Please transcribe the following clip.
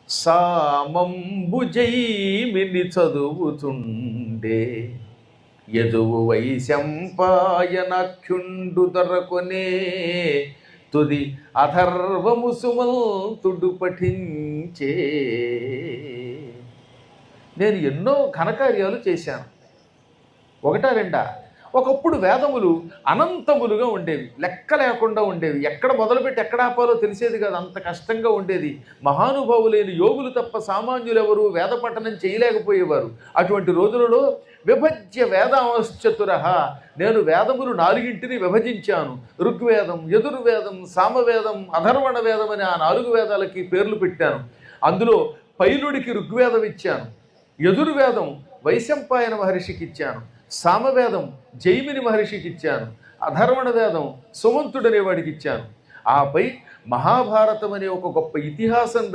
సామంబుజైమిని చదువుతుండే యదువు వైశంపాయనాఖ్యుండు దొరకొనే తుది అథర్వము సుమంతుడు పఠించే. నేను ఎన్నో ఘనకార్యాలు చేశాను, ఒకటా రెండా. ఒకప్పుడు వేదములు అనంతములుగా ఉండేవి, లెక్క లేకుండా ఉండేవి. ఎక్కడ మొదలుపెట్టి ఎక్కడ ఆపాలో తెలిసేది కాదు, అంత కష్టంగా ఉండేది. మహానుభావులైన యోగులు తప్ప సామాన్యులు ఎవరు వేద పఠనం చేయలేకపోయేవారు. అటువంటి రోజులలో విభజ్య వేదాంశ్చతుర, నేను వేదములు నాలుగింటిని విభజించాను. ఋగ్వేదం, యజుర్వేదం, సామవేదం, అధర్వణ వేదం అని ఆ 4 వేదాలకి పేర్లు పెట్టాను. అందులో పైలుడికి ఋగ్వేదం ఇచ్చాను, యజుర్వేదం వైశంపాయన మహర్షికి ఇచ్చాను, సామవేదం జైమిని మహర్షికి ఇచ్చాను, అధర్వణ వేదం సుమంతుడనే వాడికి ఇచ్చాను. ఆపై మహాభారతం అనే ఒక గొప్ప ఇతిహాసం